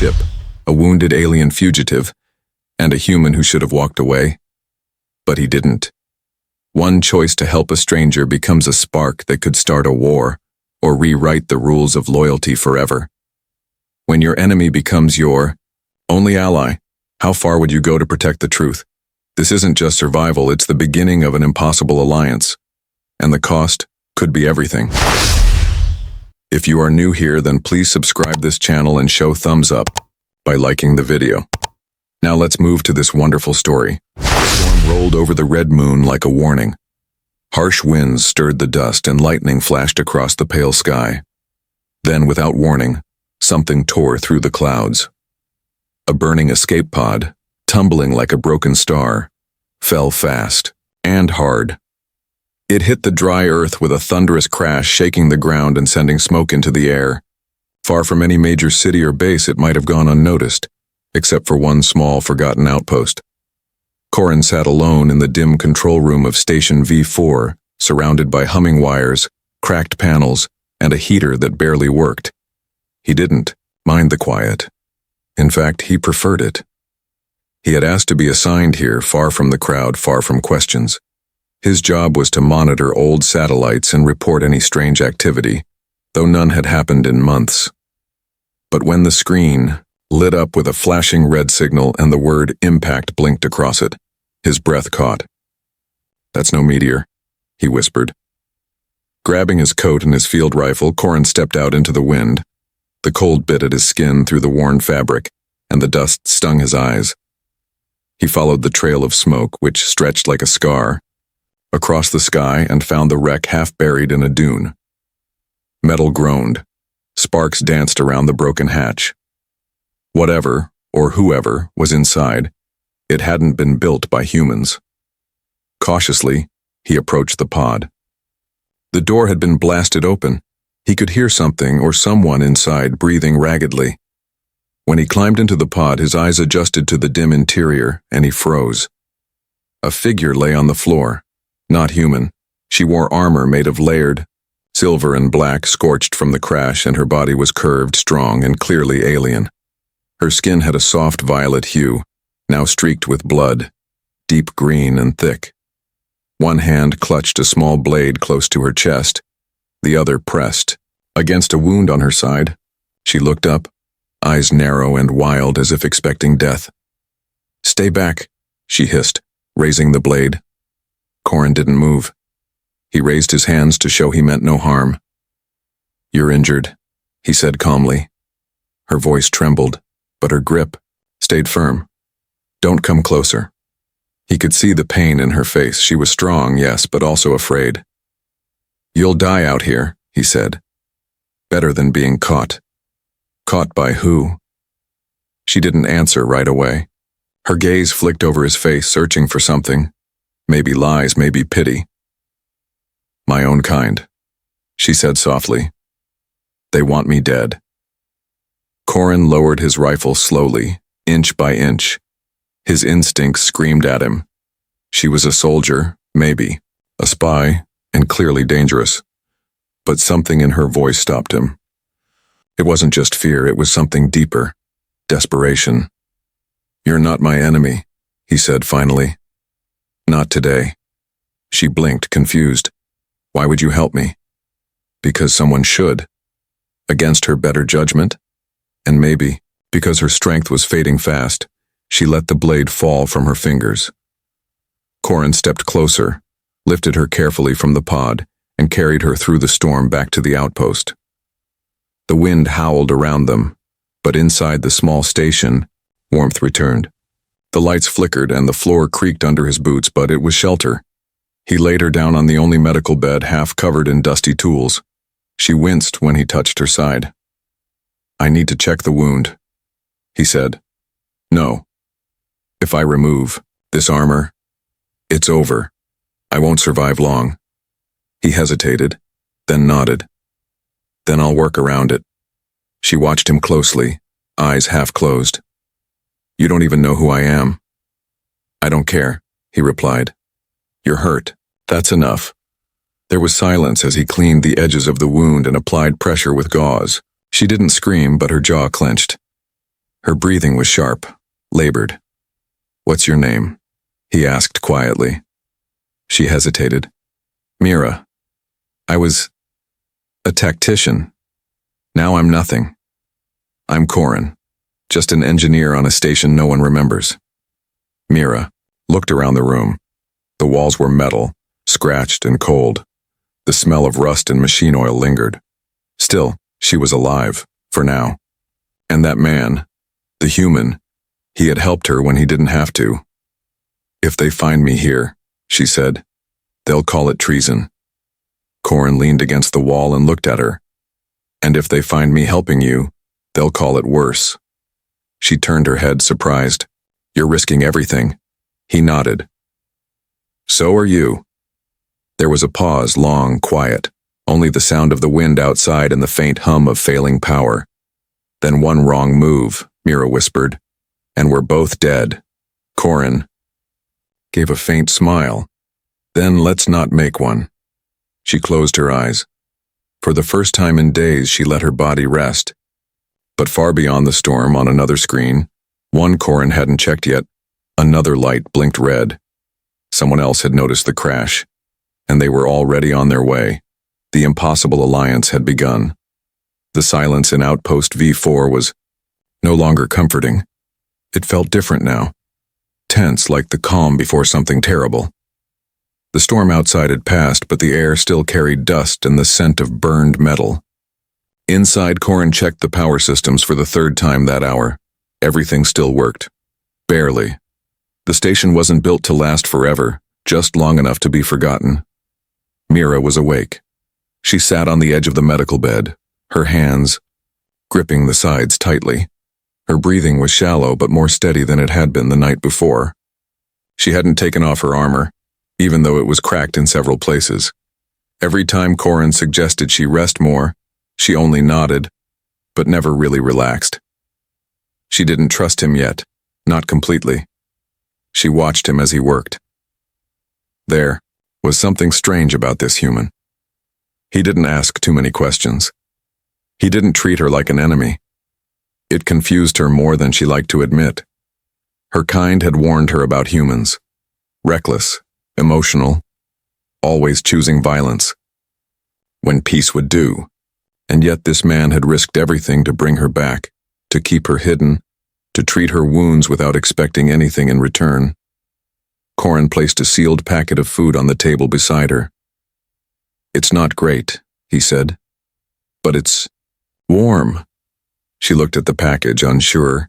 ship, a wounded alien fugitive, and a human who should have walked away. But he didn't. One choice to help a stranger becomes a spark that could start a war or rewrite the rules of loyalty forever. When your enemy becomes your only ally, how far would you go to protect the truth? This isn't just survival, it's the beginning of an impossible alliance. And the cost could be everything. If you are new here, then please subscribe this channel and show thumbs up by liking the video. Now let's move to this wonderful story. The storm rolled over the red moon like a warning. Harsh winds stirred the dust and lightning flashed across the pale sky. Then, without warning, something tore through the clouds. A burning escape pod, tumbling like a broken star, fell fast and hard. It hit the dry earth with a thunderous crash, shaking the ground and sending smoke into the air. Far from any major city or base, it might have gone unnoticed, except for one small, forgotten outpost. Corin sat alone in the dim control room of Station V4, surrounded by humming wires, cracked panels, and a heater that barely worked. He didn't mind the quiet. In fact, he preferred it. He had asked to be assigned here, far from the crowd, far from questions. His job was to monitor old satellites and report any strange activity, though none had happened in months. But when the screen lit up with a flashing red signal and the word impact blinked across it, his breath caught. "That's no meteor," he whispered. Grabbing his coat and his field rifle, Corin stepped out into the wind. The cold bit at his skin through the worn fabric, and the dust stung his eyes. He followed the trail of smoke, which stretched like a scar, across the sky and found the wreck half buried in a dune. Metal groaned. Sparks danced around the broken hatch. Whatever, or whoever, was inside, it hadn't been built by humans. Cautiously, he approached the pod. The door had been blasted open. He could hear something or someone inside breathing raggedly. When he climbed into the pod, his eyes adjusted to the dim interior, and he froze. A figure lay on the floor. Not human. She wore armor made of layered silver and black, scorched from the crash, and her body was curved, strong, and clearly alien. Her skin had a soft violet hue, now streaked with blood, deep green and thick. One hand clutched a small blade close to her chest, the other pressed against a wound on her side. She looked up, eyes narrow and wild as if expecting death. "Stay back," she hissed, raising the blade. Corin didn't move. He raised his hands to show he meant no harm. "You're injured," he said calmly. Her voice trembled, but her grip stayed firm. "Don't come closer." He could see the pain in her face. She was strong, yes, but also afraid. "You'll die out here," he said. "Better than being caught." "Caught by who?" She didn't answer right away. Her gaze flicked over his face, searching for something. Maybe lies, maybe pity. "My own kind," she said softly. "They want me dead." Corin lowered his rifle slowly, inch by inch. His instincts screamed at him. She was a soldier, maybe, a spy, and clearly dangerous. But something in her voice stopped him. It wasn't just fear, it was something deeper. Desperation. "You're not my enemy," he said finally. "Not today." She blinked, confused. "Why would you help me?" "Because someone should." Against her better judgment? And maybe, because her strength was fading fast, she let the blade fall from her fingers. Corin stepped closer, lifted her carefully from the pod, and carried her through the storm back to the outpost. The wind howled around them, but inside the small station, warmth returned. The lights flickered and the floor creaked under his boots, but it was shelter. He laid her down on the only medical bed, half covered in dusty tools. She winced when he touched her side. "I need to check the wound," he said. "No. If I remove this armor, it's over. I won't survive long." He hesitated, then nodded. "Then I'll work around it." She watched him closely, eyes half closed. "You don't even know who I am." "I don't care," he replied. "You're hurt. That's enough." There was silence as he cleaned the edges of the wound and applied pressure with gauze. She didn't scream, but her jaw clenched. Her breathing was sharp, labored. "What's your name?" he asked quietly. She hesitated. "Mira. I was a tactician. Now I'm nothing. I'm Corin, just an engineer on a station no one remembers." Mira looked around the room. The walls were metal, scratched and cold. The smell of rust and machine oil lingered. Still, she was alive, for now. And that man, the human, he had helped her when he didn't have to. "If they find me here," she said, "they'll call it treason." Corin leaned against the wall and looked at her. "And if they find me helping you, they'll call it worse." She turned her head, surprised. "You're risking everything." He nodded. "So are you." There was a pause, long, quiet, only the sound of the wind outside and the faint hum of failing power. "Then one wrong move," Mira whispered, "and we're both dead." Corin gave a faint smile. "Then let's not make one." She closed her eyes. For the first time in days, she let her body rest. But far beyond the storm, on another screen, one Corin hadn't checked yet, another light blinked red. Someone else had noticed the crash, and they were already on their way. The impossible alliance had begun. The silence in Outpost V4 was no longer comforting. It felt different now, tense like the calm before something terrible. The storm outside had passed, but the air still carried dust and the scent of burned metal. Inside, Corin checked the power systems for the third time that hour. Everything still worked. Barely. The station wasn't built to last forever, just long enough to be forgotten. Mira was awake. She sat on the edge of the medical bed, her hands gripping the sides tightly. Her breathing was shallow but more steady than it had been the night before. She hadn't taken off her armor, even though it was cracked in several places. Every time Corin suggested she rest more, she only nodded, but never really relaxed. She didn't trust him yet, not completely. She watched him as he worked. There was something strange about this human. He didn't ask too many questions. He didn't treat her like an enemy. It confused her more than she liked to admit. Her kind had warned her about humans. Reckless, emotional, always choosing violence when peace would do. And yet this man had risked everything to bring her back, to keep her hidden, to treat her wounds without expecting anything in return. Corin placed a sealed packet of food on the table beside her. "It's not great," he said, "but it's warm." She looked at the package, unsure.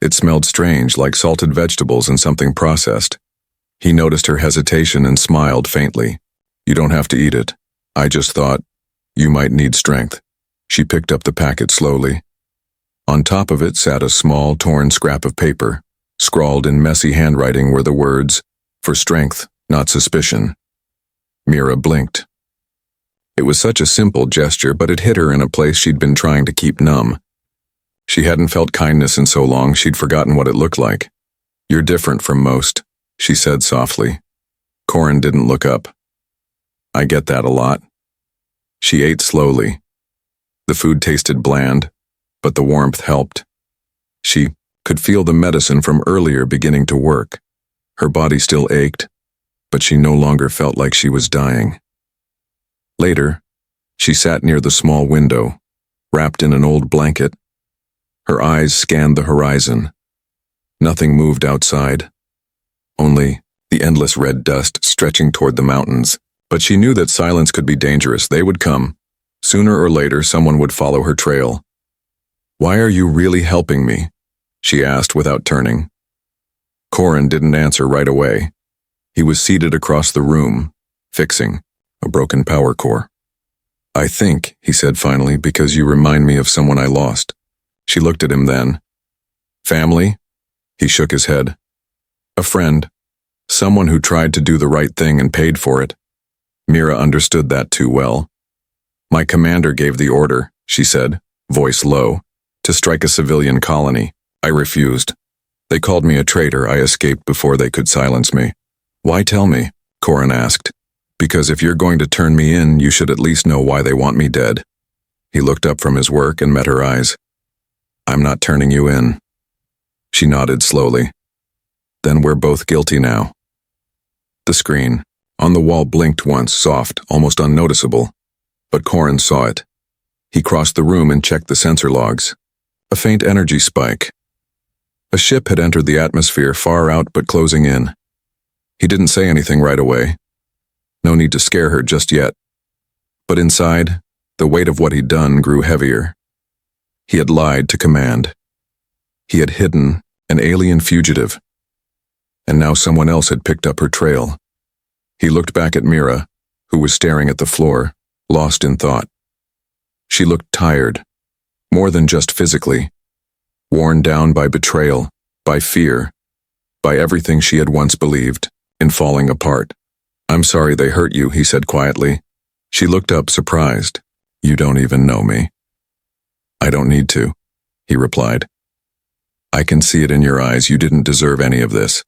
It smelled strange, like salted vegetables and something processed. He noticed her hesitation and smiled faintly. "You don't have to eat it. I just thought you might need strength." She picked up the packet slowly. On top of it sat a small, torn scrap of paper. Scrawled in messy handwriting were the words, "For strength, not suspicion." Mira blinked. It was such a simple gesture, but it hit her in a place she'd been trying to keep numb. She hadn't felt kindness in so long she'd forgotten what it looked like. "You're different from most," she said softly. Corin didn't look up. "I get that a lot." She ate slowly. The food tasted bland, but the warmth helped. She could feel the medicine from earlier beginning to work. Her body still ached, but she no longer felt like she was dying. Later, she sat near the small window, wrapped in an old blanket. Her eyes scanned the horizon. Nothing moved outside, only the endless red dust stretching toward the mountains. But she knew that silence could be dangerous. They would come. Sooner or later, someone would follow her trail. "Why are you really helping me?" she asked without turning. Corin didn't answer right away. He was seated across the room, fixing a broken power core. "I think," he said finally, "because you remind me of someone I lost." She looked at him then. "Family?" He shook his head. "A friend. Someone who tried to do the right thing and paid for it." Mira understood that too well. "My commander gave the order," she said, voice low, "to strike a civilian colony. I refused. They called me a traitor. I escaped before they could silence me." "Why tell me?" Corin asked. "Because if you're going to turn me in, you should at least know why they want me dead." He looked up from his work and met her eyes. "I'm not turning you in." She nodded slowly. Then we're both guilty now. The screen on the wall blinked once, soft, almost unnoticeable. But Corin saw it. He crossed the room and checked the sensor logs. A faint energy spike. A ship had entered the atmosphere, far out but closing in. He didn't say anything right away. No need to scare her just yet. But inside, the weight of what he'd done grew heavier. He had lied to command. He had hidden an alien fugitive. And now someone else had picked up her trail. He looked back at Mira, who was staring at the floor, lost in thought. She looked tired, more than just physically, worn down by betrayal, by fear, by everything she had once believed, in falling apart. "I'm sorry they hurt you," he said quietly. She looked up, surprised. "You don't even know me." "I don't need to," he replied. "I can see it in your eyes. You didn't deserve any of this."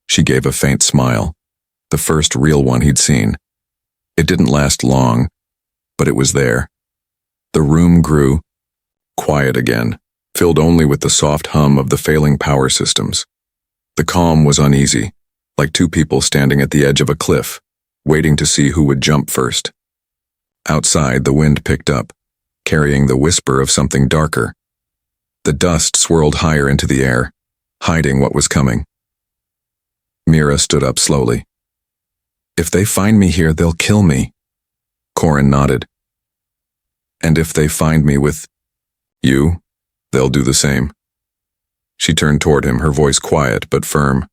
She gave a faint smile, the first real one he'd seen. It didn't last long, but it was there. The room grew quiet again, filled only with the soft hum of the failing power systems. The calm was uneasy, like two people standing at the edge of a cliff, waiting to see who would jump first. Outside, the wind picked up, carrying the whisper of something darker. The dust swirled higher into the air, hiding what was coming. Mira stood up slowly. "If they find me here, they'll kill me." Corin nodded. "And if they find me with you, they'll do the same." She turned toward him, her voice quiet but firm.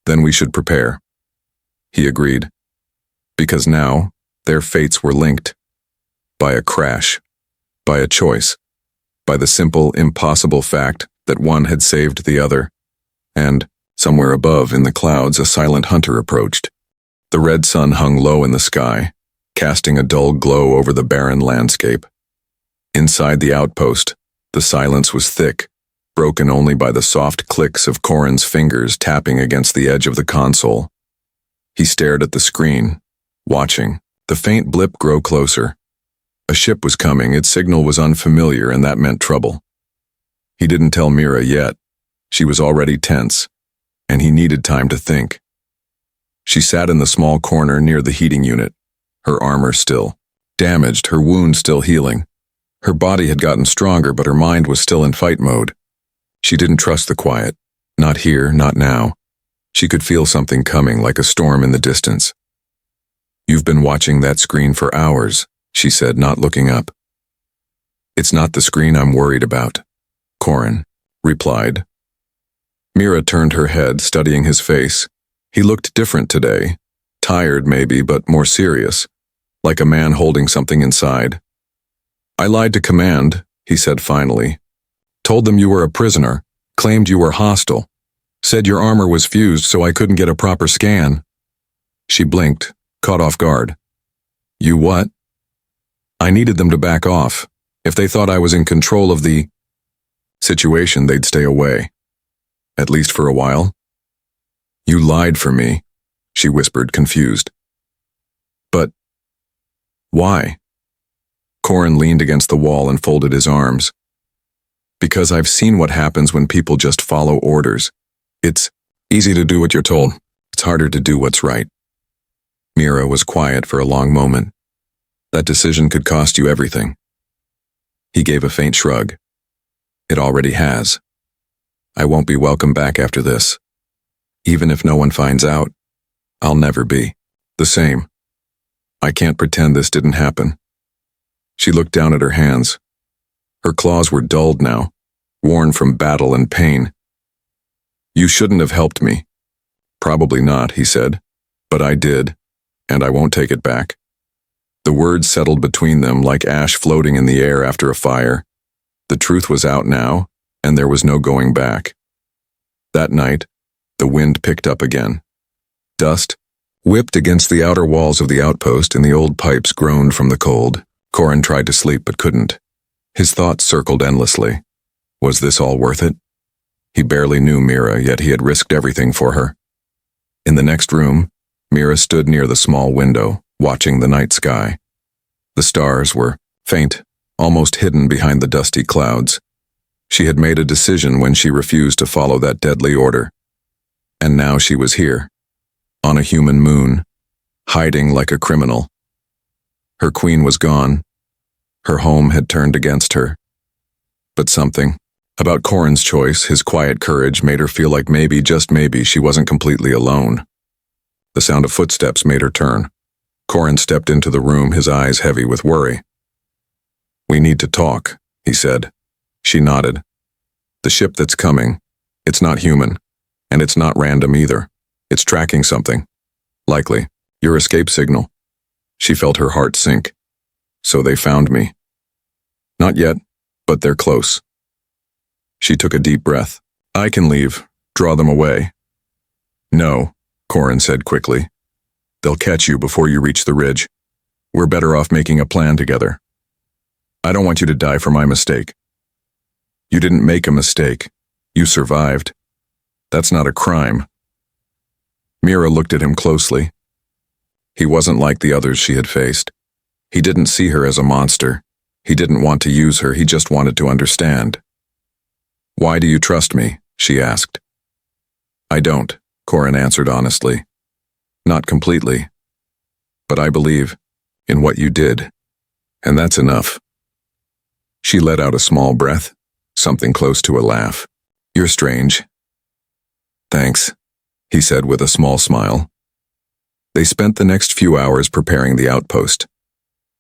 "Then we should prepare." He agreed. Because now, their fates were linked. By a crash. By a choice. By the simple, impossible fact that one had saved the other. And, somewhere above in the clouds, a silent hunter approached. The red sun hung low in the sky, casting a dull glow over the barren landscape. Inside the outpost, the silence was thick, broken only by the soft clicks of Corin's fingers tapping against the edge of the console. He stared at the screen, watching, the faint blip grow closer. A ship was coming, its signal was unfamiliar, and that meant trouble. He didn't tell Mira yet. She was already tense, and he needed time to think. She sat in the small corner near the heating unit, her armor still damaged, her wound still healing. Her body had gotten stronger, but her mind was still in fight mode. She didn't trust the quiet. Not here, not now. She could feel something coming, like a storm in the distance. "You've been watching that screen for hours," she said, not looking up. "It's not the screen I'm worried about," Corin replied. Mira turned her head, studying his face. He looked different today. Tired, maybe, but more serious. Like a man holding something inside. "I lied to command," he said finally. "Told them you were a prisoner. Claimed you were hostile. Said your armor was fused so I couldn't get a proper scan." She blinked, caught off guard. "You what?" "I needed them to back off. If they thought I was in control of the situation, they'd stay away. At least for a while." "You lied for me," she whispered, confused. "But why?" Corin leaned against the wall and folded his arms. "Because I've seen what happens when people just follow orders. It's easy to do what you're told. It's harder to do what's right." Mira was quiet for a long moment. "That decision could cost you everything." He gave a faint shrug. "It already has. I won't be welcome back after this. Even if no one finds out, I'll never be the same. I can't pretend this didn't happen." She looked down at her hands. Her claws were dulled now, worn from battle and pain. "You shouldn't have helped me." "Probably not," he said. "But I did, and I won't take it back." The words settled between them like ash floating in the air after a fire. The truth was out now, and there was no going back. That night, the wind picked up again. Dust whipped against the outer walls of the outpost, and the old pipes groaned from the cold. Corin tried to sleep but couldn't. His thoughts circled endlessly. Was this all worth it? He barely knew Mira, yet he had risked everything for her. In the next room, Mira stood near the small window, watching the night sky. The stars were faint, almost hidden behind the dusty clouds. She had made a decision when she refused to follow that deadly order. And now she was here, on a human moon, hiding like a criminal. Her queen was gone. Her home had turned against her. But something about Corin's choice, his quiet courage, made her feel like maybe, just maybe, she wasn't completely alone. The sound of footsteps made her turn. Corin stepped into the room, his eyes heavy with worry. "We need to talk," he said. She nodded. "The ship that's coming, it's not human, and it's not random either. It's tracking something. Likely, your escape signal." She felt her heart sink. "So they found me." "Not yet, but they're close." She took a deep breath. "I can leave, draw them away." "No," Corin said quickly. "They'll catch you before you reach the ridge. We're better off making a plan together. I don't want you to die for my mistake." "You didn't make a mistake. You survived. That's not a crime." Mira looked at him closely. He wasn't like the others she had faced. He didn't see her as a monster. He didn't want to use her, he just wanted to understand. "Why do you trust me?" she asked. "I don't," Corin answered honestly. "Not completely. But I believe in what you did, and that's enough." She let out a small breath, something close to a laugh. "You're strange." "Thanks," he said with a small smile. They spent the next few hours preparing the outpost.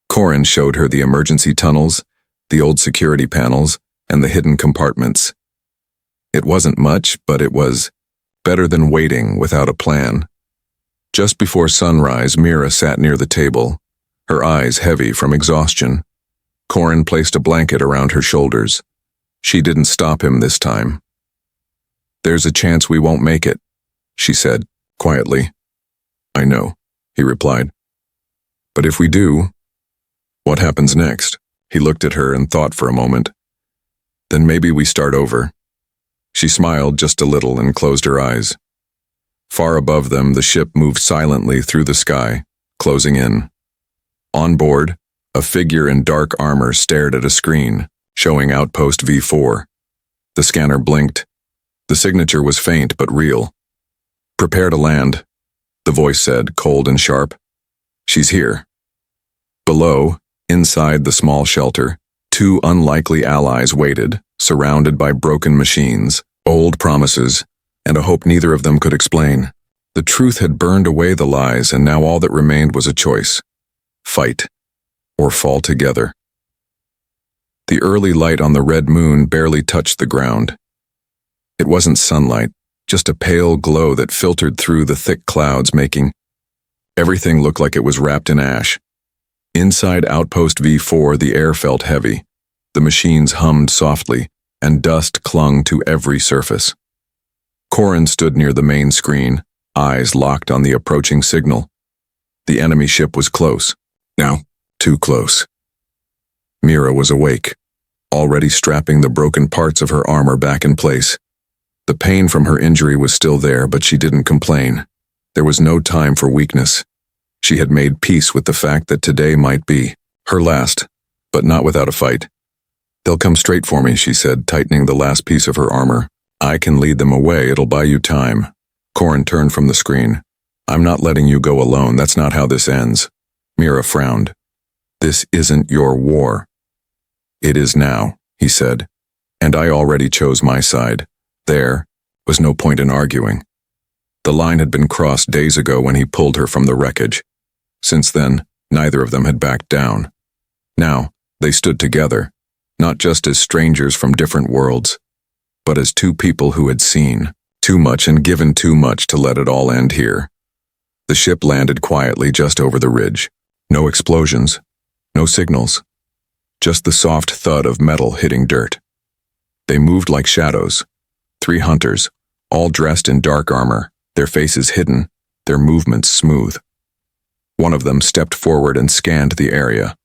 Corin showed her the emergency tunnels, the old security panels, and the hidden compartments. It wasn't much, but it was better than waiting without a plan. Just before sunrise, Mira sat near the table, her eyes heavy from exhaustion. Corin placed a blanket around her shoulders. She didn't stop him this time. "There's a chance we won't make it," she said, quietly. "I know," he replied. "But if we do, what happens next?" He looked at her and thought for a moment. "Then maybe we start over." She smiled just a little and closed her eyes. Far above them, the ship moved silently through the sky, closing in. On board, a figure in dark armor stared at a screen, showing Outpost V4. The scanner blinked. The signature was faint but real. "Prepare to land," the voice said, cold and sharp. "She's here." Below, inside the small shelter, two unlikely allies waited, surrounded by broken machines, old promises, and a hope neither of them could explain. The truth had burned away the lies, and now all that remained was a choice: fight or fall together. The early light on the red moon barely touched the ground. It wasn't sunlight, just a pale glow that filtered through the thick clouds, making everything look like it was wrapped in ash. Inside Outpost V4, the air felt heavy. The machines hummed softly, and dust clung to every surface. Corin stood near the main screen, eyes locked on the approaching signal. The enemy ship was close. Now, too close. Mira was awake, already strapping the broken parts of her armor back in place. The pain from her injury was still there, but she didn't complain. There was no time for weakness. She had made peace with the fact that today might be her last, but not without a fight. "They'll come straight for me," she said, tightening the last piece of her armor. "I can lead them away, it'll buy you time." Corin turned from the screen. "I'm not letting you go alone, that's not how this ends." Mira frowned. "This isn't your war." "It is now," he said, "and I already chose my side. There was no point in arguing." The line had been crossed days ago when he pulled her from the wreckage. Since then, neither of them had backed down. Now, they stood together, not just as strangers from different worlds, but as two people who had seen too much and given too much to let it all end here. The ship landed quietly just over the ridge. No explosions, no signals, just the soft thud of metal hitting dirt. They moved like shadows. 3 hunters, all dressed in dark armor, their faces hidden, their movements smooth. One of them stepped forward and scanned the area.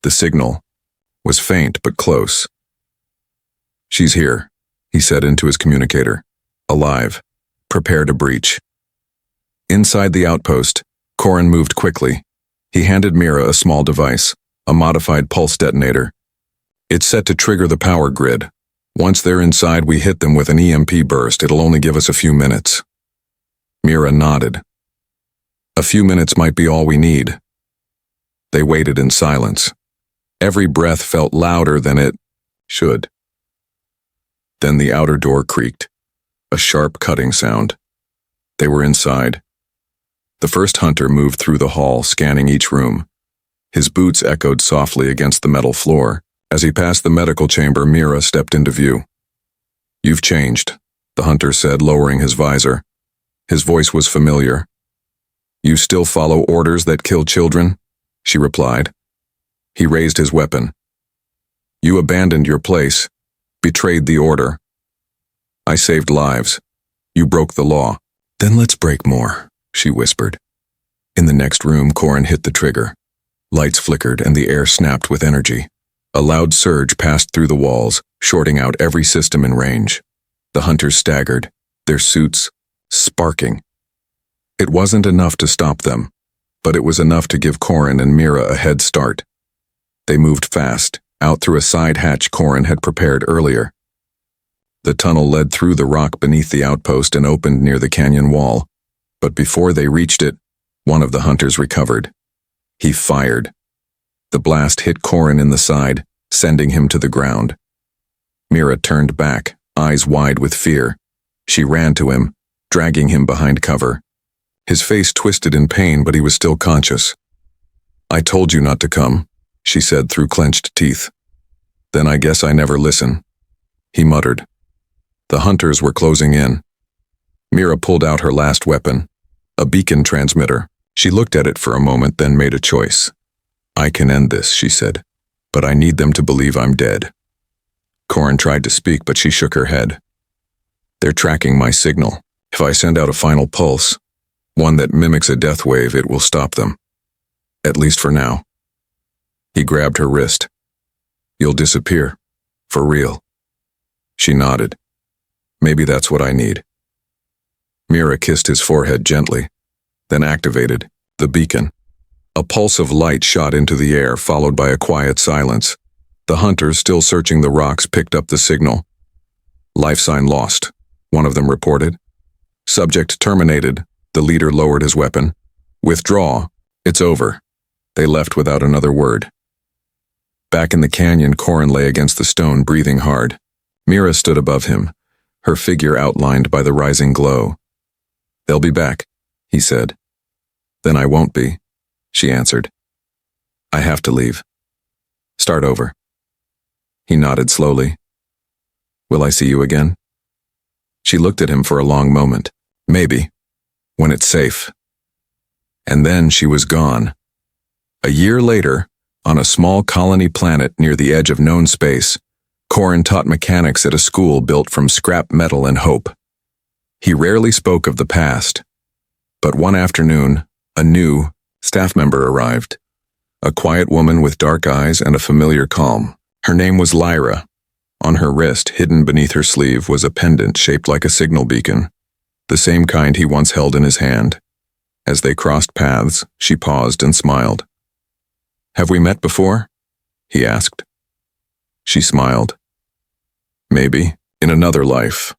The signal was faint but close. "She's here," he said into his communicator. "Alive. Prepare to breach." Inside the outpost, Corin moved quickly. He handed Mira a small device, a modified pulse detonator. "It's set to trigger the power grid. Once they're inside, we hit them with an EMP burst. It'll only give us a few minutes. Mira nodded. A few minutes might be all we need. They waited in silence. Every breath felt louder than it should. Then the outer door creaked, a sharp cutting sound. They were inside. The first hunter moved through the hall, scanning each room. His boots echoed softly against the metal floor. As he passed the medical chamber, Mira stepped into view. "You've changed," the hunter said, lowering his visor. His voice was familiar. "You still follow orders that kill children?" she replied. He raised his weapon. "You abandoned your place, betrayed the order. I saved lives. You broke the law." "Then let's break more," she whispered. In the next room, Corin hit the trigger. Lights flickered and the air snapped with energy. A loud surge passed through the walls, shorting out every system in range. The hunters staggered, their suits sparking. It wasn't enough to stop them, but it was enough to give Corin and Mira a head start. They moved fast, out through a side hatch Corin had prepared earlier. The tunnel led through the rock beneath the outpost and opened near the canyon wall. But before they reached it, one of the hunters recovered. He fired. The blast hit Corin in the side, sending him to the ground. Mira turned back, eyes wide with fear. She ran to him, dragging him behind cover. His face twisted in pain, but he was still conscious. "I told you not to come," she said through clenched teeth. "Then I guess I never listen," he muttered. The hunters were closing in. Mira pulled out her last weapon, a beacon transmitter. She looked at it for a moment, then made a choice. "I can end this," she said, "but I need them to believe I'm dead." Corin tried to speak, but she shook her head. "They're tracking my signal. If I send out a final pulse, one that mimics a death wave, it will stop them. At least for now." He grabbed her wrist. "You'll disappear. For real." She nodded. "Maybe that's what I need." Mira kissed his forehead gently, then activated the beacon. A pulse of light shot into the air, followed by a quiet silence. The hunters, still searching the rocks, picked up the signal. "Life sign lost," one of them reported. "Subject terminated." The leader lowered his weapon. "Withdraw. It's over." They left without another word. Back in the canyon, Corin lay against the stone, breathing hard. Mira stood above him, her figure outlined by the rising glow. "They'll be back," he said. "Then I won't be," she answered. "I have to leave. Start over." He nodded slowly. "Will I see you again?" She looked at him for a long moment. "Maybe. When it's safe." And then she was gone. A year later, on a small colony planet near the edge of known space, Corin taught mechanics at a school built from scrap metal and hope. He rarely spoke of the past, but one afternoon, a new staff member arrived. A quiet woman with dark eyes and a familiar calm. Her name was Lyra. On her wrist, hidden beneath her sleeve, was a pendant shaped like a signal beacon, the same kind he once held in his hand. As they crossed paths, she paused and smiled. "Have we met before?" he asked. She smiled. "Maybe, in another life."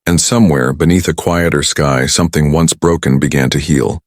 And somewhere, beneath a quieter sky, something once broken began to heal.